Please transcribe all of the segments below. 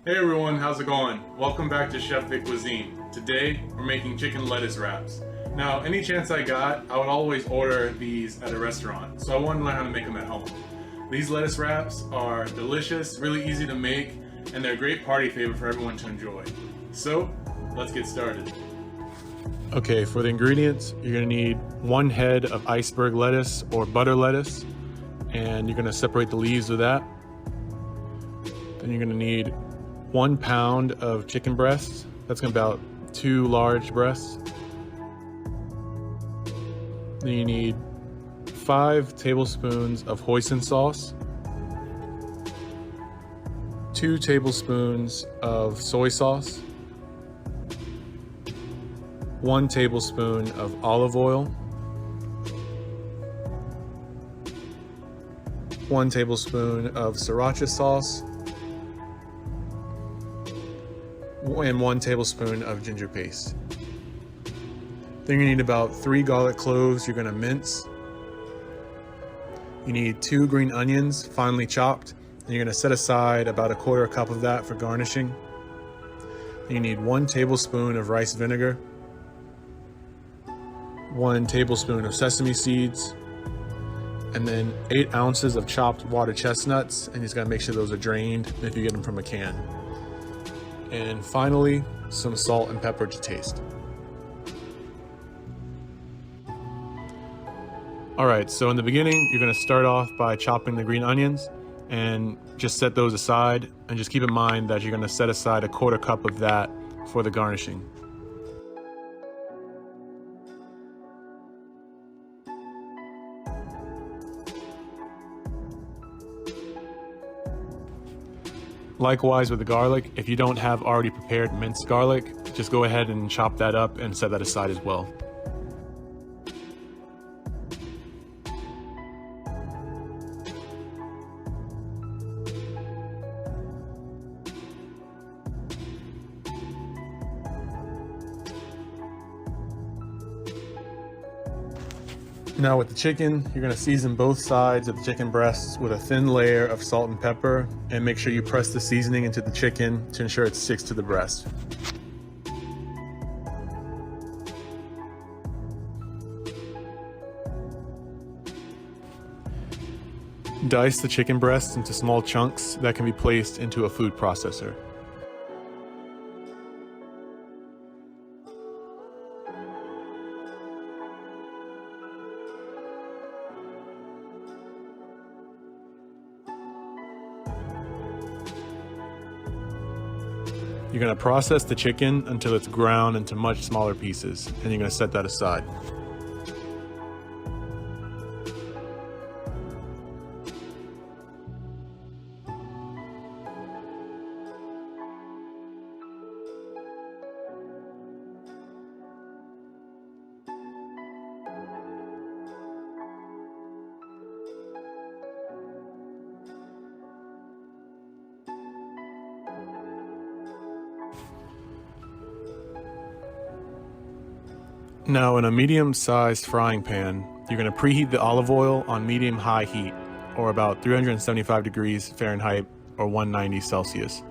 Hey everyone, how's it going? Welcome back to Chef the Cuisine. Today, we're making chicken lettuce wraps. Now, any chance I got, I would always order these at a restaurant, so I wanted to learn how to make them at home. These lettuce wraps are delicious, really easy to make, and they're a great party favorite for everyone to enjoy. So, let's get started. Okay, for the ingredients, you're gonna need 1 head of iceberg lettuce or butter lettuce, and you're gonna separate the leaves with that. Then you're gonna need 1 pound of chicken breasts. That's gonna be about 2 large breasts. Then you need 5 tablespoons of hoisin sauce, 2 tablespoons of soy sauce, 1 tablespoon of olive oil, 1 tablespoon of sriracha sauce, and 1 tablespoon of ginger paste. Then you need about 3 garlic cloves you're gonna mince. You need 2 green onions finely chopped, and you're gonna set aside about 1/4 cup of that for garnishing. Then you need 1 tablespoon of rice vinegar, 1 tablespoon of sesame seeds, and then 8 ounces of chopped water chestnuts, and you just gotta make sure those are drained if you get them from a can. And finally, some salt and pepper to taste. All right, so in the beginning, you're gonna start off by chopping the green onions and just set those aside, and just keep in mind that you're gonna set aside 1/4 cup of that for the garnishing. Likewise with the garlic, if you don't have already prepared minced garlic, just go ahead and chop that up and set that aside as well. Now with the chicken, you're gonna season both sides of the chicken breasts with a thin layer of salt and pepper, and make sure you press the seasoning into the chicken to ensure it sticks to the breast. Dice the chicken breasts into small chunks that can be placed into a food processor. You're gonna process the chicken until it's ground into much smaller pieces, and you're gonna set that aside. Now in a medium-sized frying pan, you're going to preheat the olive oil on medium-high heat, or about 375 degrees Fahrenheit or 190 Celsius,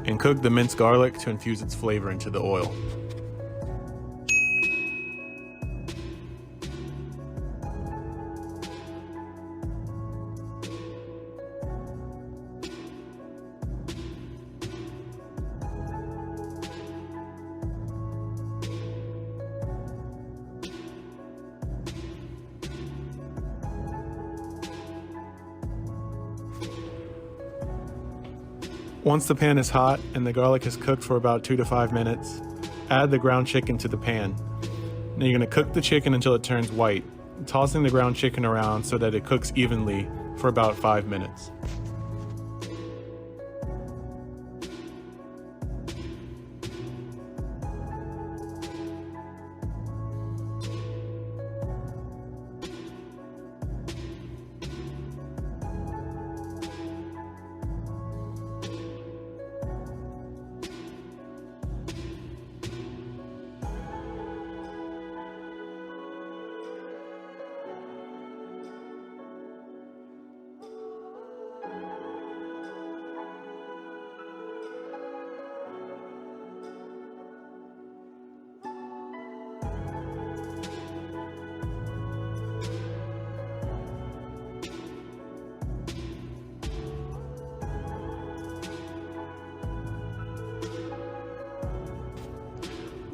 and cook the minced garlic to infuse its flavor into the oil. Once the pan is hot and the garlic is cooked for about 2 to 5 minutes, add the ground chicken to the pan. Now you're going to cook the chicken until it turns white, tossing the ground chicken around so that it cooks evenly for about 5 minutes.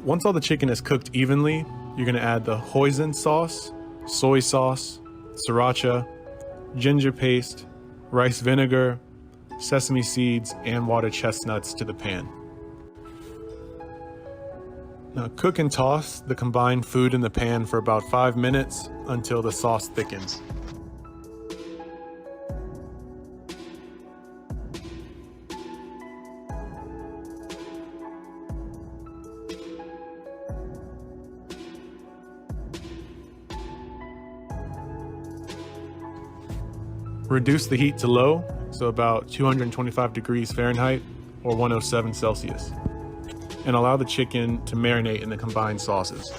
Once all the chicken is cooked evenly, you're going to add the hoisin sauce, soy sauce, sriracha, ginger paste, rice vinegar, sesame seeds, and water chestnuts to the pan. Now cook and toss the combined food in the pan for about 5 minutes until the sauce thickens. Reduce the heat to low, so about 225 degrees Fahrenheit or 107 Celsius, and allow the chicken to marinate in the combined sauces.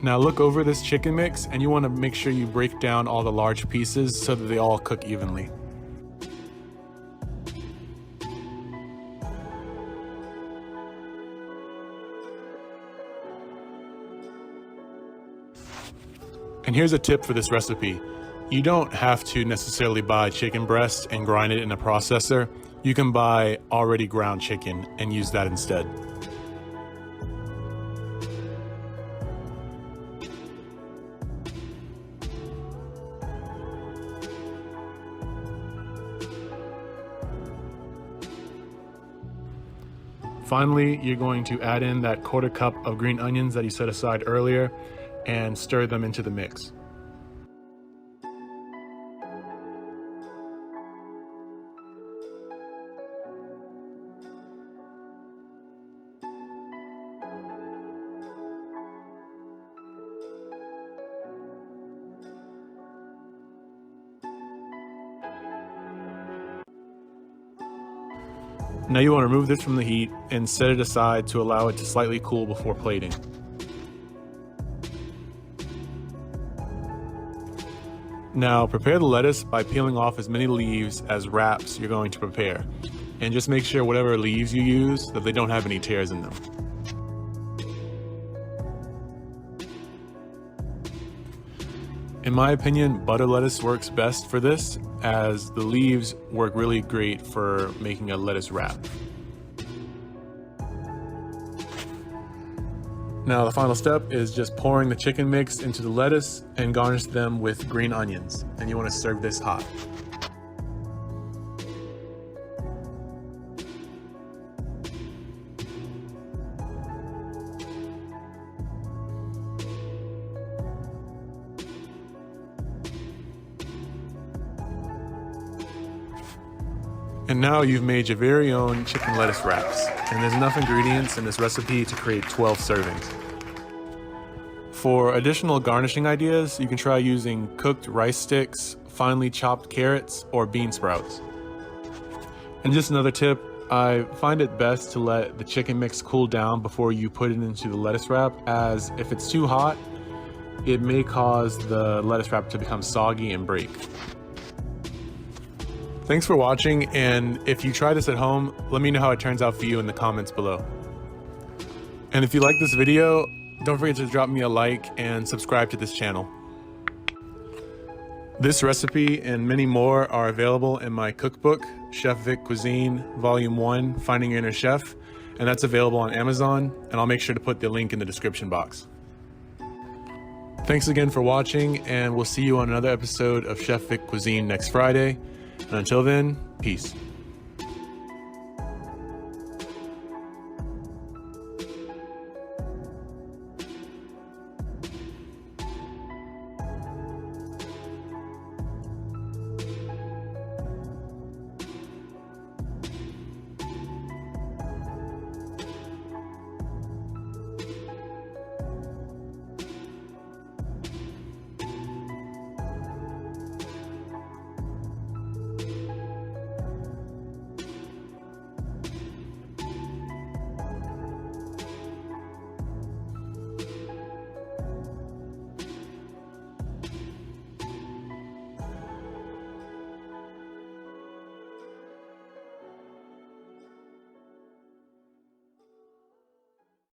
Now look over this chicken mix, and you want to make sure you break down all the large pieces so that they all cook evenly. And here's a tip for this recipe. You don't have to necessarily buy chicken breast and grind it in a processor. You can buy already ground chicken and use that instead. Finally, you're going to add in that 1/4 cup of green onions that you set aside earlier and stir them into the mix. Now you want to remove this from the heat and set it aside to allow it to slightly cool before plating. Now prepare the lettuce by peeling off as many leaves as wraps you're going to prepare, and just make sure whatever leaves you use that they don't have any tears in them. In my opinion, butter lettuce works best for this, as the leaves work really great for making a lettuce wrap. Now the final step is just pouring the chicken mix into the lettuce and garnish them with green onions, and you want to serve this hot. And now you've made your very own chicken lettuce wraps, and there's enough ingredients in this recipe to create 12 servings. For additional garnishing ideas, you can try using cooked rice sticks, finely chopped carrots, or bean sprouts. And just another tip, I find it best to let the chicken mix cool down before you put it into the lettuce wrap, as if it's too hot, it may cause the lettuce wrap to become soggy and break. Thanks for watching, and if you try this at home, let me know how it turns out for you in the comments below. And if you like this video, don't forget to drop me a like and subscribe to this channel. This recipe and many more are available in my cookbook, Chef Vic Cuisine, Volume 1, Finding Your Inner Chef, and that's available on Amazon, and I'll make sure to put the link in the description box. Thanks again for watching, and we'll see you on another episode of Chef Vic Cuisine next Friday. And until then, peace.